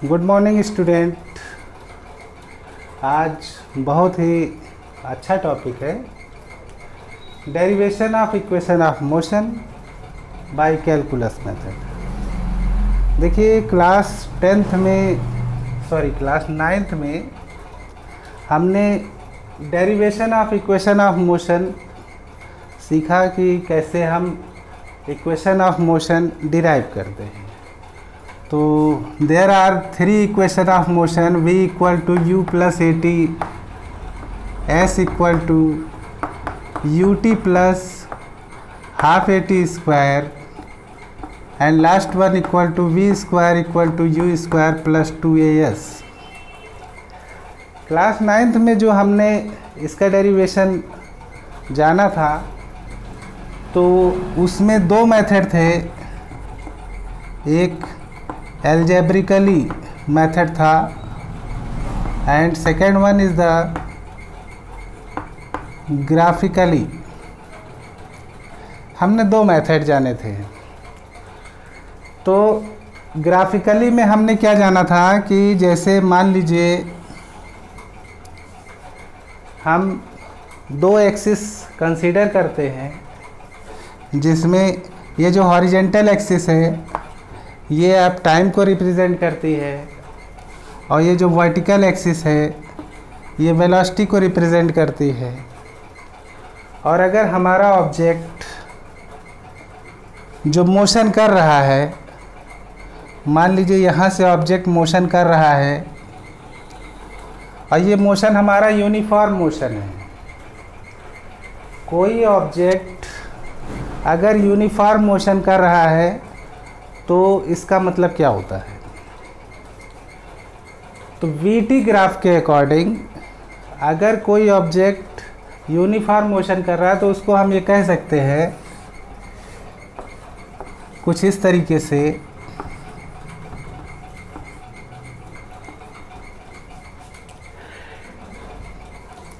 Good morning student. आज बहुत ही अच्छा टॉपिक है, derivation of equation of motion by calculus method. देखिए क्लास 9th में हमने derivation of equation of motion सीखा कि कैसे हम इक्वेशन ऑफ मोशन डिराइव करते हैं। तो there are 3 equation of motion, v equal to u plus a t, s equal to u t plus half a t square and last one equal to v square equal to u square plus 2as। Class 9th में जो हमने इसका derivation जाना था तो उसमें 2 method थे। एक एल्जेब्रिकली मेथड था and second one is the graphically. हमने 2 मेथड जाने थे। तो ग्राफिकली में हमने क्या जाना था कि जैसे मान लीजिए हम 2 एक्सिस कंसीडर करते हैं, जिसमें ये जो हॉरिजेंटल एक्सिस है ये आप टाइम को रिप्रेजेंट करती है और ये जो वर्टिकल एक्सिस है ये वेलोसिटी को रिप्रेजेंट करती है। और अगर हमारा ऑब्जेक्ट जो मोशन कर रहा है, मान लीजिए यहाँ से ऑब्जेक्ट मोशन कर रहा है और ये मोशन हमारा यूनिफॉर्म मोशन है। कोई ऑब्जेक्ट अगर यूनिफॉर्म मोशन कर रहा है तो इसका मतलब क्या होता है? तो वीटी ग्राफ के अकॉर्डिंग अगर कोई ऑब्जेक्ट यूनिफॉर्म मोशन कर रहा है तो उसको हम ये कह सकते हैं कुछ इस तरीके से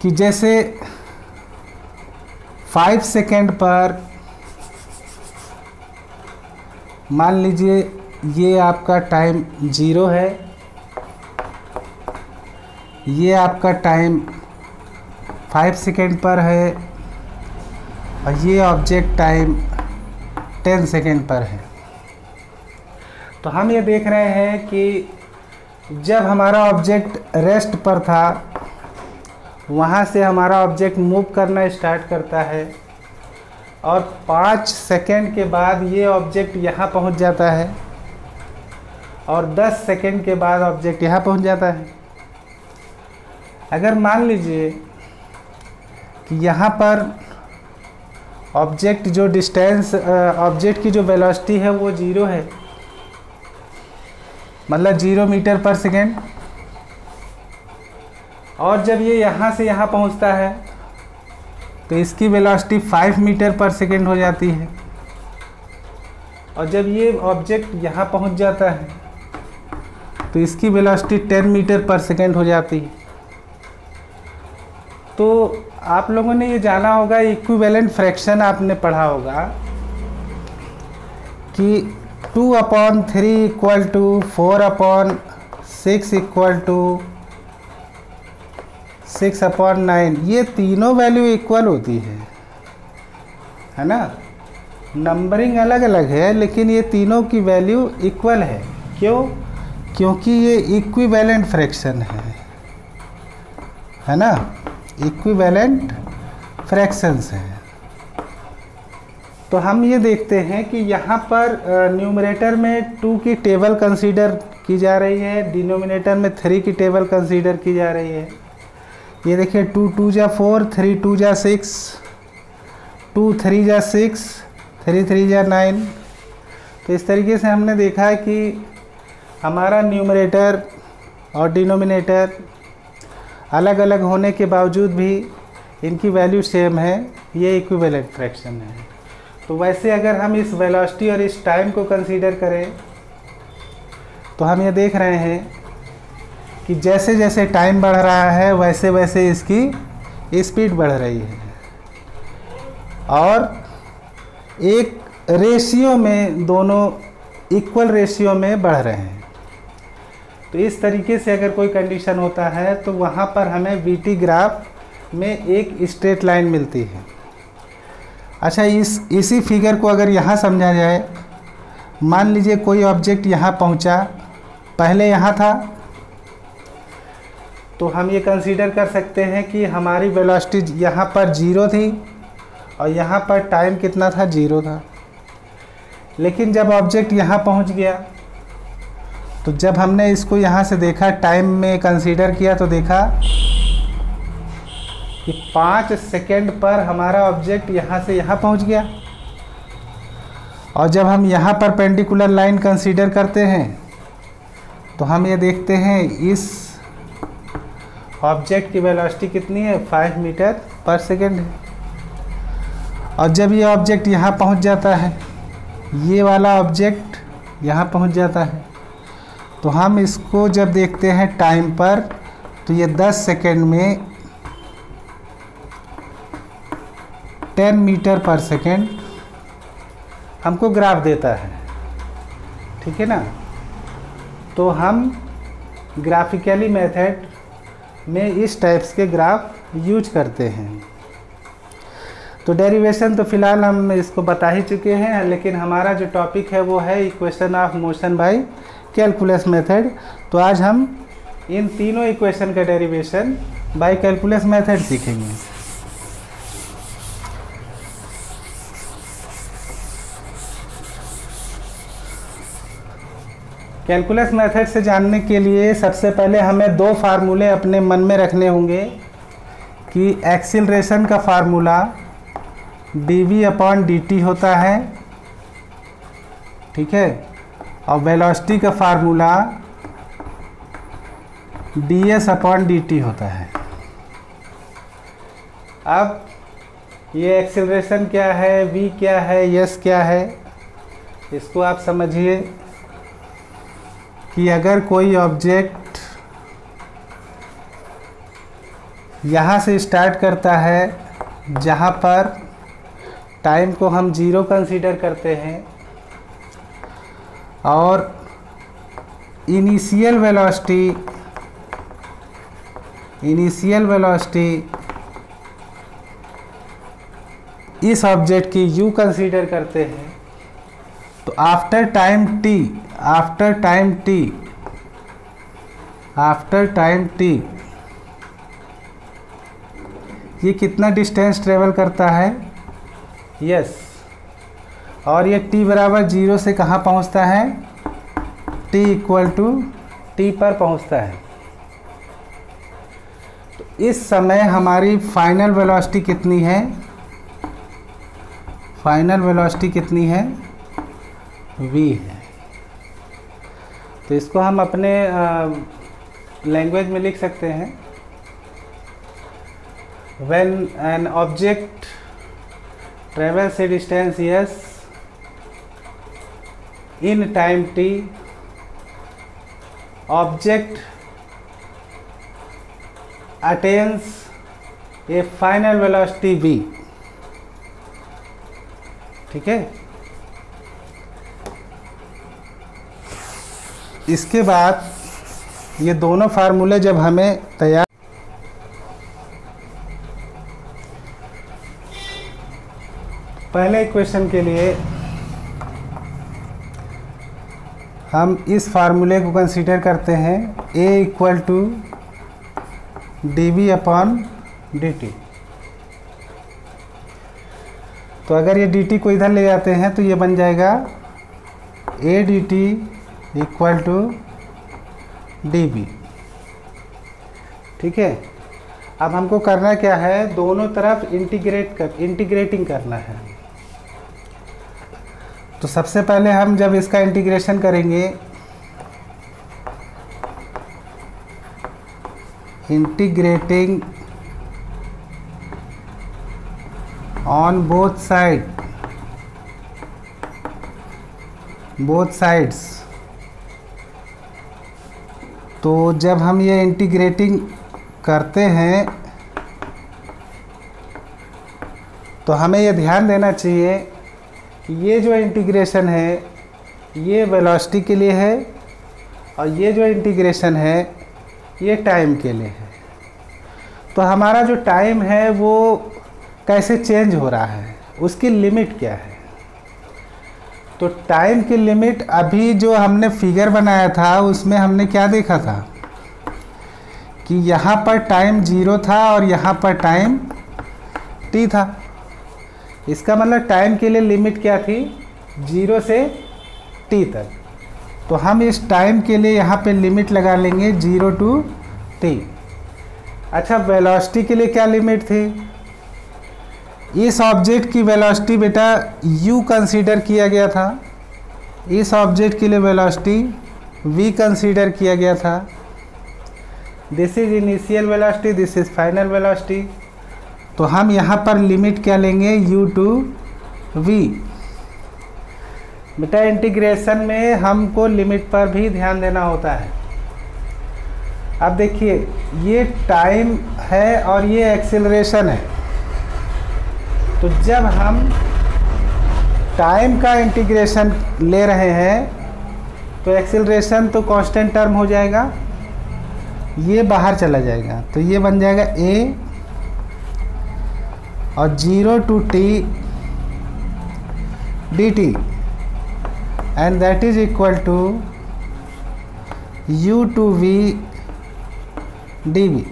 कि जैसे 5 सेकेंड पर मान लीजिए ये आपका टाइम 0 है, ये आपका टाइम 5 सेकेंड पर है और ये ऑब्जेक्ट टाइम 10 सेकेंड पर है। तो हम ये देख रहे हैं कि जब हमारा ऑब्जेक्ट रेस्ट पर था वहाँ से हमारा ऑब्जेक्ट मूव करना स्टार्ट करता है और 5 सेकेंड के बाद ये ऑब्जेक्ट यहाँ पहुँच जाता है और 10 सेकेंड के बाद ऑब्जेक्ट यहाँ पहुँच जाता है। अगर मान लीजिए कि यहाँ पर ऑब्जेक्ट जो डिस्टेंस ऑब्जेक्ट की जो वेलोसिटी है वो 0 है, मतलब 0 मीटर पर सेकेंड, और जब ये यहाँ से यहाँ पहुँचता है तो इसकी वेलोसिटी 5 मीटर पर सेकेंड हो जाती है, और जब ये ऑब्जेक्ट यहाँ पहुँच जाता है तो इसकी वेलोसिटी 10 मीटर पर सेकेंड हो जाती है। तो आप लोगों ने ये जाना होगा, इक्विवेलेंट फ्रैक्शन आपने पढ़ा होगा कि 2/3 इक्वल टू 4/6 इक्वल टू 6/9, ये तीनों वैल्यू इक्वल होती है ना। नंबरिंग अलग अलग है लेकिन ये तीनों की वैल्यू इक्वल है। क्यों? क्योंकि ये इक्विवेलेंट फ्रैक्शन है ना, इक्विवेलेंट फ्रैक्शंस हैं। तो हम ये देखते हैं कि यहाँ पर न्यूमरेटर में 2 की टेबल कंसीडर की जा रही है, डिनोमिनेटर में 3 की टेबल कंसीडर की जा रही है। ये देखिए 2 2 जा 4, 3 2 जा 6, 2 3 जा 6, 3 3 जा 9। तो इस तरीके से हमने देखा है कि हमारा न्यूमरेटर और डिनोमिनेटर अलग अलग होने के बावजूद भी इनकी वैल्यू सेम है, ये इक्विवेलेंट फ्रैक्शन है। तो वैसे अगर हम इस वेलोसिटी और इस टाइम को कंसीडर करें तो हम ये देख रहे हैं कि जैसे जैसे टाइम बढ़ रहा है वैसे वैसे इसकी स्पीड बढ़ रही है और एक रेशियो में, दोनों इक्वल रेशियो में बढ़ रहे हैं। तो इस तरीके से अगर कोई कंडीशन होता है तो वहाँ पर हमें वीटी ग्राफ में एक स्ट्रेट लाइन मिलती है। अच्छा, इसी फिगर को अगर यहाँ समझा जाए, मान लीजिए कोई ऑब्जेक्ट यहाँ पहुँचा, पहले यहाँ था, तो हम ये कंसीडर कर सकते हैं कि हमारी वेलोसिटी यहाँ पर 0 थी और यहाँ पर टाइम कितना था, 0 था। लेकिन जब ऑब्जेक्ट यहाँ पहुँच गया, तो जब हमने इसको यहाँ से देखा, टाइम में कंसीडर किया, तो देखा कि 5 सेकेंड पर हमारा ऑब्जेक्ट यहाँ से यहाँ पहुँच गया। और जब हम यहाँ पर परपेंडिकुलर लाइन कंसीडर करते हैं तो हम ये देखते हैं इस ऑब्जेक्ट की वेलोसिटी कितनी है, 5 मीटर पर सेकेंड है। और जब ये ऑब्जेक्ट यहाँ पहुँच जाता है, ये वाला ऑब्जेक्ट यहाँ पहुँच जाता है, तो हम इसको जब देखते हैं टाइम पर, तो ये 10 सेकेंड में 10 मीटर पर सेकेंड हमको ग्राफ देता है। ठीक है ना। तो हम ग्राफिकली मेथड में इस टाइप्स के ग्राफ यूज करते हैं। तो डेरिवेशन तो फिलहाल हम इसको बता ही चुके हैं, लेकिन हमारा जो टॉपिक है वो है equation of motion by calculus method. तो आज हम इन तीनों इक्वेशन का डेरिवेशन बाय कैलकुलस मेथड सीखेंगे। कैलकुलस मेथड से जानने के लिए सबसे पहले हमें 2 फार्मूले अपने मन में रखने होंगे कि एक्सीलरेशन का फार्मूला dv/dt होता है, ठीक है, और वेलोसिटी का फार्मूला ds/dt होता है। अब ये एक्सीलरेशन क्या है, v क्या है, s क्या है, इसको आप समझिए कि अगर कोई ऑब्जेक्ट यहाँ से स्टार्ट करता है, जहाँ पर टाइम को हम 0 कंसीडर करते हैं, और इनिशियल वेलोसिटी इस ऑब्जेक्ट की u कंसीडर करते हैं, तो आफ्टर टाइम t ये कितना डिस्टेंस ट्रेवल करता है, यस, और ये t बराबर 0 से कहाँ पहुँचता है, t इक्वल टू t पर पहुँचता है। तो इस समय हमारी फाइनल वेलोसिटी कितनी है, v है। तो इसको हम अपने लैंग्वेज में लिख सकते हैं, when an object travels a distance s in time t, object attains a final velocity v। ठीक है। इसके बाद ये दोनों फार्मूले जब हमें तैयार, पहले इक्वेशन के लिए हम इस फार्मूले को कंसीडर करते हैं, a इक्वल टू dv/dt। तो अगर ये dt को इधर ले जाते हैं तो ये बन जाएगा a dt equal to dv। ठीक है। अब हमको करना क्या है, दोनों तरफ इंटीग्रेटिंग करना है। तो सबसे पहले हम जब इसका इंटीग्रेशन करेंगे, इंटीग्रेटिंग ऑन बोथ साइड्स, तो जब हम ये इंटीग्रेटिंग करते हैं तो हमें ये ध्यान देना चाहिए कि ये जो इंटीग्रेशन है ये वेलोसिटी के लिए है और ये जो इंटीग्रेशन है ये टाइम के लिए है। तो हमारा जो टाइम है वो कैसे चेंज हो रहा है, उसकी लिमिट क्या है। तो टाइम की लिमिट अभी जो हमने फिगर बनाया था उसमें हमने क्या देखा था कि यहाँ पर टाइम 0 था और यहाँ पर टाइम t था। इसका मतलब टाइम के लिए लिमिट क्या थी, 0 से t तक। तो हम इस टाइम के लिए यहाँ पे लिमिट लगा लेंगे 0 to t। अच्छा, वेलोसिटी के लिए क्या लिमिट थी, इस ऑब्जेक्ट की वेलोसिटी बेटा u कंसीडर किया गया था, इस ऑब्जेक्ट के लिए वेलोसिटी v कंसीडर किया गया था। This is initial velocity, this is final velocity. तो हम यहाँ पर लिमिट क्या लेंगे, u to v। बेटा इंटीग्रेशन में हमको लिमिट पर भी ध्यान देना होता है। अब देखिए ये टाइम है और ये एक्सेलरेशन है। तो जब हम टाइम का इंटीग्रेशन ले रहे हैं तो एक्सेलरेशन तो कांस्टेंट टर्म हो जाएगा, ये बाहर चला जाएगा, तो ये बन जाएगा a और 0 to t dt and that is equal to u to v dv।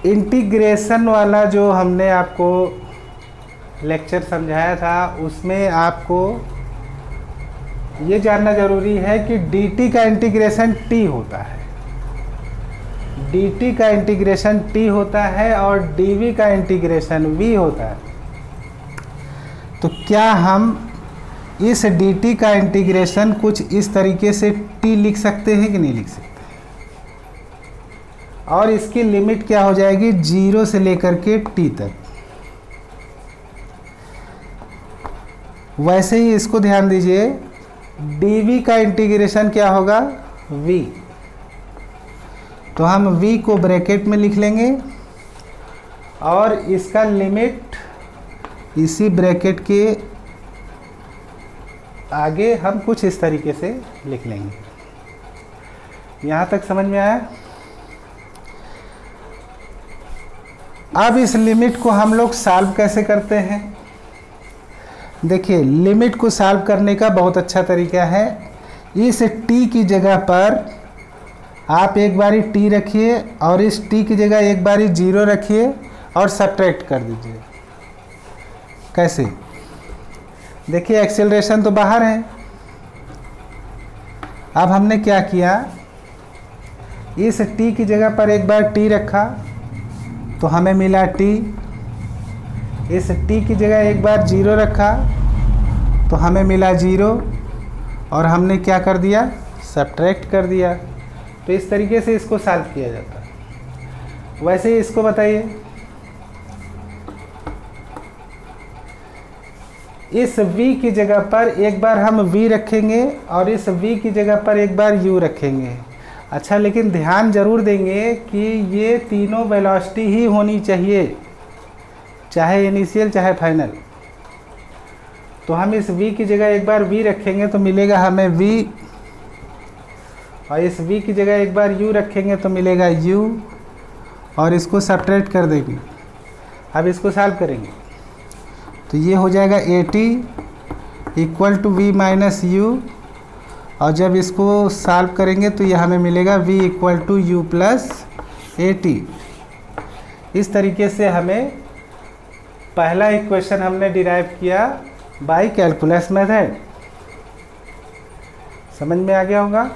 Integration वाला जो हमने आपको लेक्चर समझाया था उसमें आपको ये जानना ज़रूरी है कि dt का इंटीग्रेशन t होता है, dt का इंटीग्रेशन t होता है और dv का इंटीग्रेशन v होता है। तो क्या हम इस dt का इंटीग्रेशन कुछ इस तरीके से t लिख सकते हैं कि नहीं लिख सकते, और इसकी लिमिट क्या हो जाएगी 0 से लेकर के t तक। वैसे ही इसको ध्यान दीजिए, dv का इंटीग्रेशन क्या होगा v। तो हम v को ब्रैकेट में लिख लेंगे और इसका लिमिट इसी ब्रैकेट के आगे हम कुछ इस तरीके से लिख लेंगे। यहाँ तक समझ में आया। अब इस लिमिट को हम लोग सॉल्व कैसे करते हैं, देखिए लिमिट को सॉल्व करने का बहुत अच्छा तरीका है। इस t की जगह पर आप एक बारी t रखिए और इस t की जगह एक बारी 0 रखिए और सब्ट्रैक्ट कर दीजिए। कैसे, देखिए एक्सेलरेशन तो बाहर है। अब हमने क्या किया, इस t की जगह पर एक बार t रखा तो हमें मिला t, इस t की जगह एक बार 0 रखा तो हमें मिला 0 और हमने क्या कर दिया, सब्ट्रैक्ट कर दिया। तो इस तरीके से इसको सॉल्व किया जाता है। वैसे ही इसको बताइए, इस v की जगह पर एक बार हम v रखेंगे और इस v की जगह पर एक बार u रखेंगे। अच्छा, लेकिन ध्यान जरूर देंगे कि ये तीनों वेलोसिटी ही होनी चाहिए, चाहे इनिशियल चाहे फाइनल। तो हम इस v की जगह एक बार v रखेंगे तो मिलेगा हमें v, और इस v की जगह एक बार u रखेंगे तो मिलेगा u, और इसको सब्ट्रैक्ट कर देंगे। अब इसको सॉल्व करेंगे तो ये हो जाएगा AT equal to v minus u, और जब इसको सॉल्व करेंगे तो ये हमें मिलेगा v equal to u plus AT। इस तरीके से हमें पहला इक्वेशन हमने डिराइव किया बाय कैलकुलस मेथड। समझ में आ गया होगा।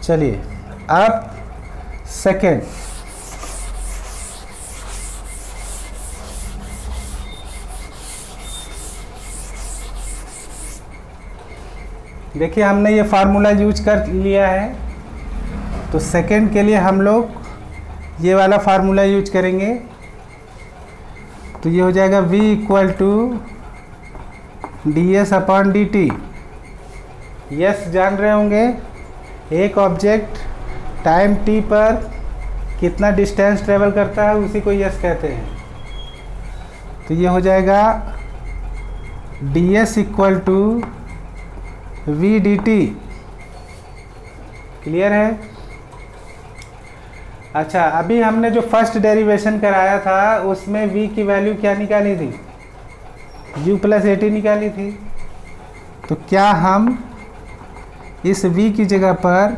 चलिए अब सेकेंड, देखिए हमने ये फार्मूला यूज कर लिया है। तो सेकेंड के लिए हम लोग ये वाला फार्मूला यूज करेंगे। तो ये हो जाएगा v equal to ds upon dt। Yes जान रहे होंगे, एक ऑब्जेक्ट टाइम t पर कितना डिस्टेंस ट्रेवल करता है उसी को यस कहते हैं। तो ये हो जाएगा ds equal to v d t. Clear है? अच्छा, अभी हमने जो फर्स्ट डेरिवेशन कराया था उसमें v की वैल्यू क्या निकाली थी? u प्लस ए टी निकाली थी। तो क्या हम इस v की जगह पर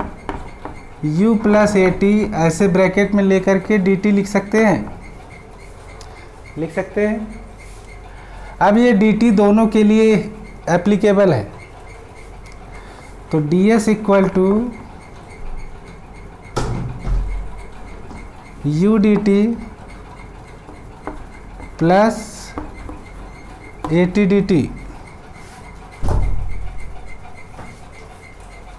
u प्लस ए टी ऐसे ब्रैकेट में लेकर के dt लिख सकते हैं? लिख सकते हैं। अब ये dt दोनों के लिए एप्लीकेबल है। तो ds equal to u dt plus a t d t.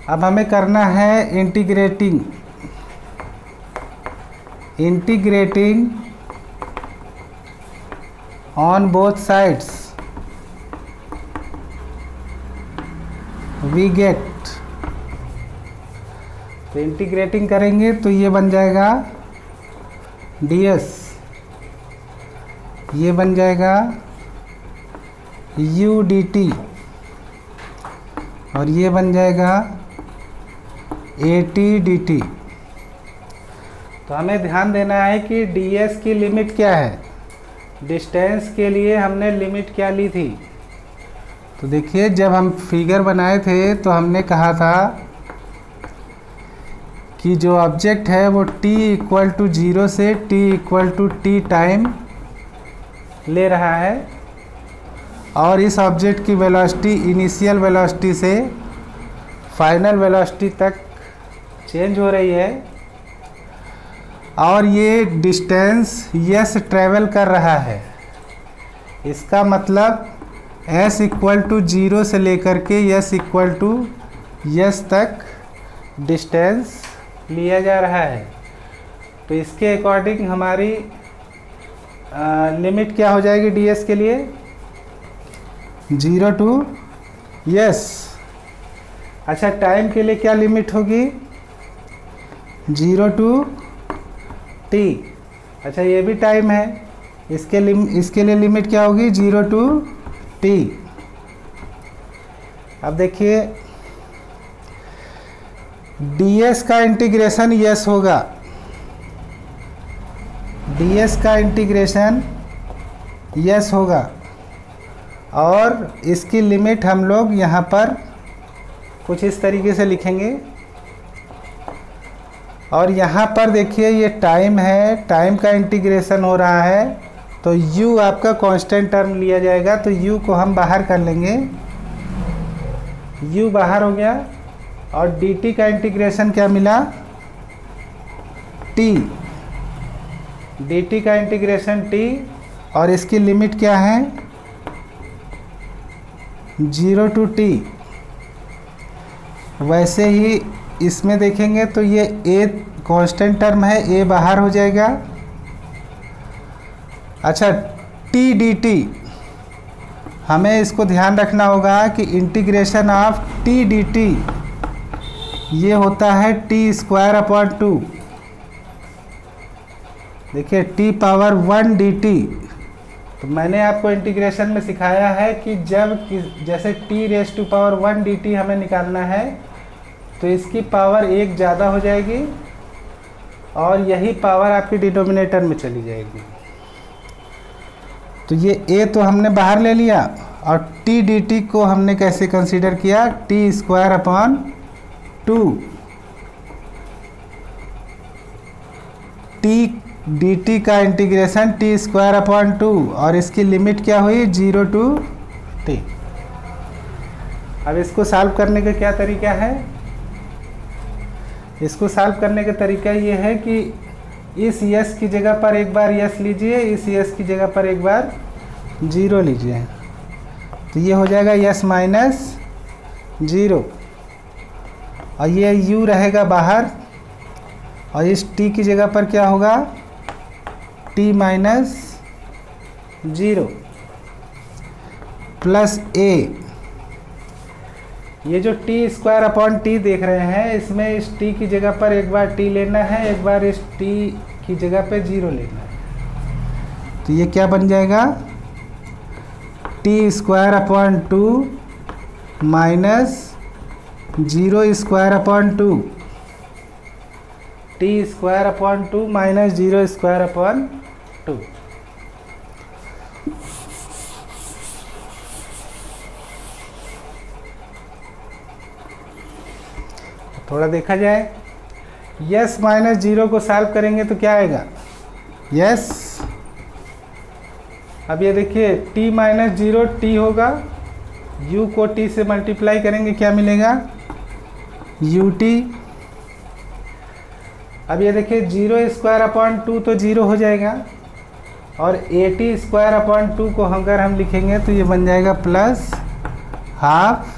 अब हमें करना है integrating on both sides we get. तो इंटीग्रेटिंग करेंगे तो ये बन जाएगा ds, ये बन जाएगा u dt और ये बन जाएगा ए टी डी टी। तो हमें ध्यान देना है कि ds की लिमिट क्या है। डिस्टेंस के लिए हमने लिमिट क्या ली थी? तो देखिए, जब हम फिगर बनाए थे तो हमने कहा था कि जो ऑब्जेक्ट है वो t इक्वल टू 0 से t equal to t time ले रहा है और इस ऑब्जेक्ट की वेलोसिटी इनिशियल वेलोसिटी से फाइनल वेलोसिटी तक चेंज हो रही है और ये डिस्टेंस s ट्रैवल कर रहा है। इसका मतलब s इक्वल टू 0 से लेकर के s इक्वल टू s तक डिस्टेंस लिया जा रहा है। तो इसके अकॉर्डिंग हमारी लिमिट क्या हो जाएगी ds के लिए? 0 टू s। अच्छा, टाइम के लिए क्या लिमिट होगी? 0 टू t। अच्छा, ये भी टाइम है, इसके लिए लिमिट क्या होगी? 0 टू t। अब देखिए, ds का इंटीग्रेशन यस होगा, ds का इंटीग्रेशन यस होगा और इसकी लिमिट हम लोग यहाँ पर कुछ इस तरीके से लिखेंगे। और यहाँ पर देखिए, ये टाइम है, टाइम का इंटीग्रेशन हो रहा है तो u आपका कांस्टेंट टर्म लिया जाएगा। तो u को हम बाहर कर लेंगे, u बाहर हो गया और dt का इंटीग्रेशन क्या मिला? t। dt का इंटीग्रेशन t और इसकी लिमिट क्या है? 0 टू t। वैसे ही इसमें देखेंगे तो ये a कांस्टेंट टर्म है, a बाहर हो जाएगा। अच्छा, t dt हमें इसको ध्यान रखना होगा कि इंटीग्रेशन ऑफ t dt ये होता है t स्क्वायर अपॉन 2। देखिए, t पावर 1 dt। तो मैंने आपको इंटीग्रेशन में सिखाया है कि जैसे t raise to power 1 dt हमें निकालना है तो इसकी पावर 1 ज़्यादा हो जाएगी और यही पावर आपकी डिनोमिनेटर में चली जाएगी। तो ये a तो हमने बाहर ले लिया और t dt को हमने कैसे कंसीडर किया? t square upon 2। t dt का इंटीग्रेशन t स्क्वायर अपॉन 2 और इसकी लिमिट क्या हुई? 0 टू t। अब इसको सॉल्व करने का क्या तरीका है? इसको सॉल्व करने का तरीका ये है कि इस s की जगह पर एक बार s लीजिए, इस s की जगह पर एक बार 0 लीजिए। तो ये हो जाएगा s माइनस 0 और ये u रहेगा बाहर और इस t की जगह पर क्या होगा? t minus 0 plus a। ये जो t स्क्वायर अपॉन t देख रहे हैं, इसमें इस t की जगह पर एक बार t लेना है, एक बार इस t की जगह पे 0 लेना है। तो ये क्या बन जाएगा? t square upon 2 minus 0 square upon 2, T square upon 2 minus 0 square upon 2। थोड़ा देखा जाए, यस माइनस 0 को सॉल्व करेंगे तो क्या आएगा, यस। अब ये देखिए t माइनस 0 टी होगा, u को t से मल्टीप्लाई करेंगे क्या मिलेगा, ut। अब ये देखिए 0 स्क्वायर अपॉन 2 तो 0 हो जाएगा, और 80 स्क्वायर अपॉन 2 को अगर हम लिखेंगे तो ये बन जाएगा प्लस हाफ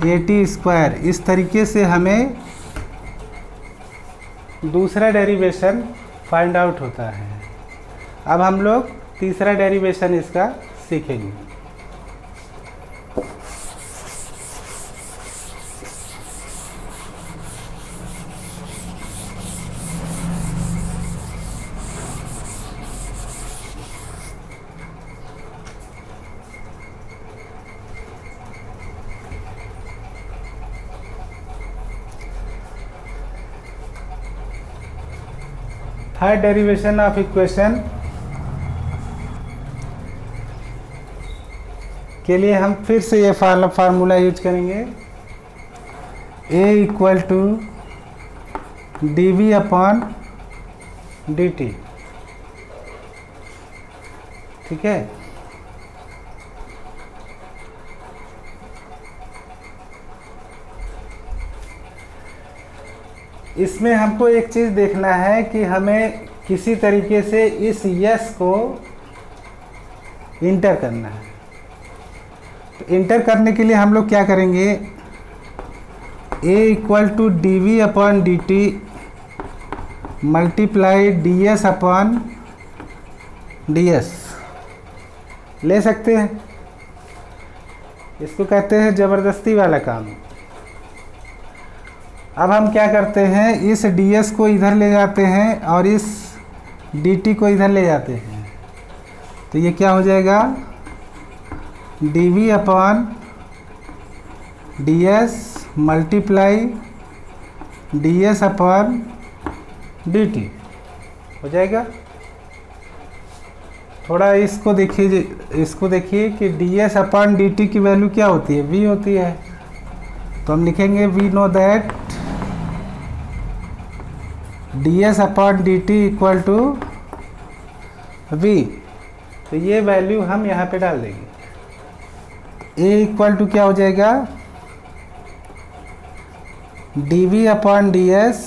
80 स्क्वायर। इस तरीके से हमें दूसरा डेरिवेशन फाइंड आउट होता है। अब हम लोग तीसरा डेरिवेशन इसका सीखेंगे। थर्ड डेरिवेशन ऑफ इक्वेशन के लिए हम फिर से ये फार्मूला यूज करेंगे, a equal to d v upon d t. ठीक है, इसमें हमको एक चीज़ देखना है कि हमें किसी तरीके से इस यस को इंटर करना है। तो इंटर करने के लिए हम लोग क्या करेंगे, a equal to d v upon d t multiply d s upon d s ले सकते हैं। इसको कहते हैं ज़बरदस्ती वाला काम। अब हम क्या करते हैं, इस ds को इधर ले जाते हैं और इस dt को इधर ले जाते हैं, तो ये क्या हो जाएगा, dv upon ds multiply ds upon dt हो जाएगा। थोड़ा इसको देखिए कि ds अपॉन dt की वैल्यू क्या होती है, v होती है। तो हम लिखेंगे we know that ds upon d t equal to v. तो ये वैल्यू हम यहाँ पे डाल देंगे। a इक्वल टू क्या हो जाएगा, dv upon ds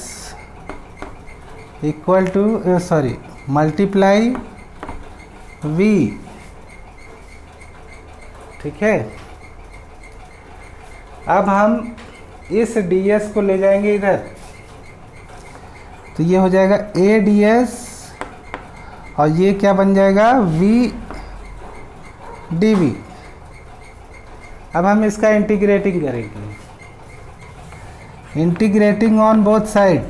equal to multiply v। ठीक है, अब हम इस ds को ले जाएंगे इधर, तो ये हो जाएगा a ds और ये क्या बन जाएगा v dv। अब हम इसका इंटीग्रेटिंग करेंगे, integrating on both side,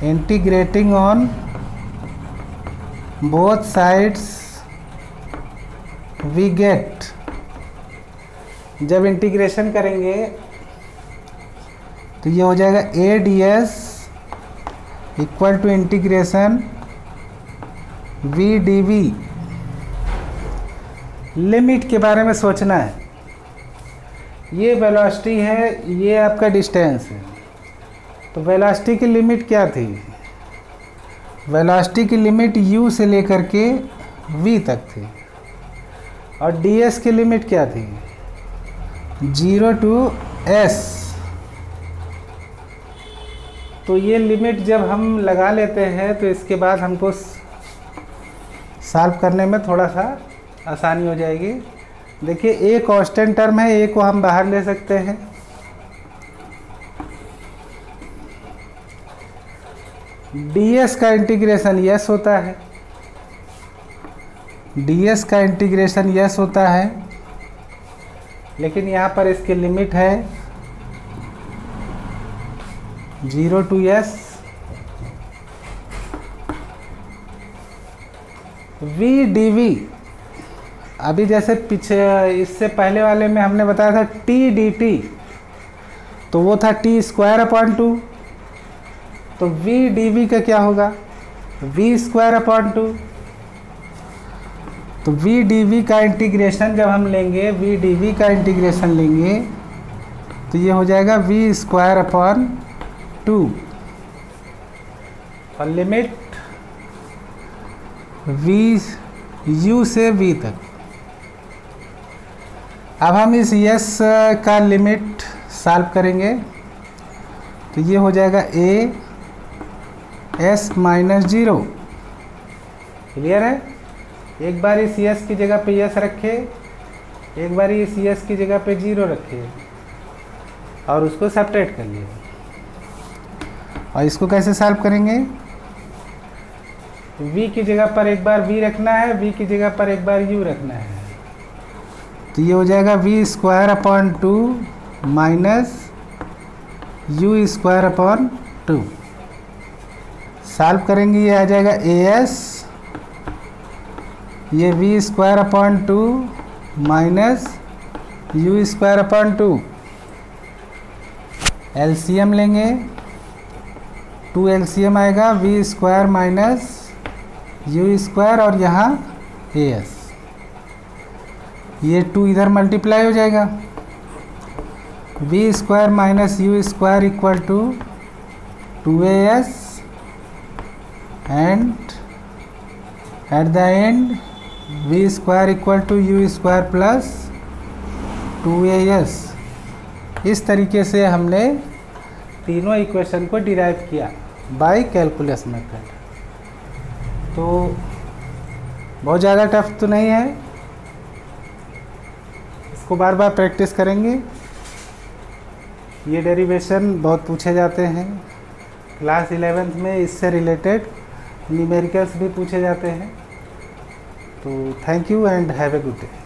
integrating on both sides we get. जब इंटीग्रेशन करेंगे तो ये हो जाएगा a ds equal to integration v dv। Limit के बारे में सोचना है, ये वेलोसिटी है, ये आपका डिस्टेंस है। तो वेलोसिटी की लिमिट क्या थी, वेलोसिटी की लिमिट u से लेकर के v तक थी, और ds की लिमिट क्या थी, 0 टू s। तो ये लिमिट जब हम लगा लेते हैं तो इसके बाद हमको सॉल्व करने में थोड़ा सा आसानी हो जाएगी। देखिए a कांस्टेंट टर्म है, a को हम बाहर ले सकते हैं। ds का इंटीग्रेशन यस होता है, ds का इंटीग्रेशन यस होता है, लेकिन यहाँ पर इसकी लिमिट है 0 टू s। v dv अभी जैसे पीछे इससे पहले वाले में हमने बताया था टी डी टी, तो वो था टी स्क्वायर अपॉन 2। तो वी डी वी का क्या होगा, वी स्क्वायर अपॉन 2। तो वी डी वी का इंटीग्रेशन जब हम लेंगे, वी डी वी का इंटीग्रेशन लेंगे तो ये हो जाएगा वी स्क्वायर अपॉन 2 और लिमिट वी यू से वी तक। अब हम इस यस का लिमिट सॉल्व करेंगे तो ये हो जाएगा ए एस माइनस 0। क्लियर है। एक बार इस यस की जगह पे यस रखे, एक बार इस यस की जगह पे 0 रखे और उसको सेपरेट कर लिए। और इसको कैसे सॉल्व करेंगे, v की जगह पर एक बार v रखना है, v की जगह पर एक बार u रखना है। तो ये हो जाएगा v square upon 2 minus u square upon 2। Solve करेंगे ये आ जाएगा ए एस, ये v square upon 2 minus u square upon 2। LCM लेंगे, 2 एलसीएम आएगा, v square minus u square और यहाँ ए एस, ये 2 इधर मल्टीप्लाई हो जाएगा। V square minus u square equal to 2as and at the end v square equal to u square plus 2as। इस तरीके से हमने तीनों इक्वेशन को डिराइव किया बाय कैलकुलस मेथड। तो बहुत ज़्यादा टफ तो नहीं है, इसको बार बार प्रैक्टिस करेंगे। ये डेरिवेशन बहुत पूछे जाते हैं क्लास 11th में, इससे रिलेटेड न्यूमेरिकल्स भी पूछे जाते हैं। तो thank you and have a good day.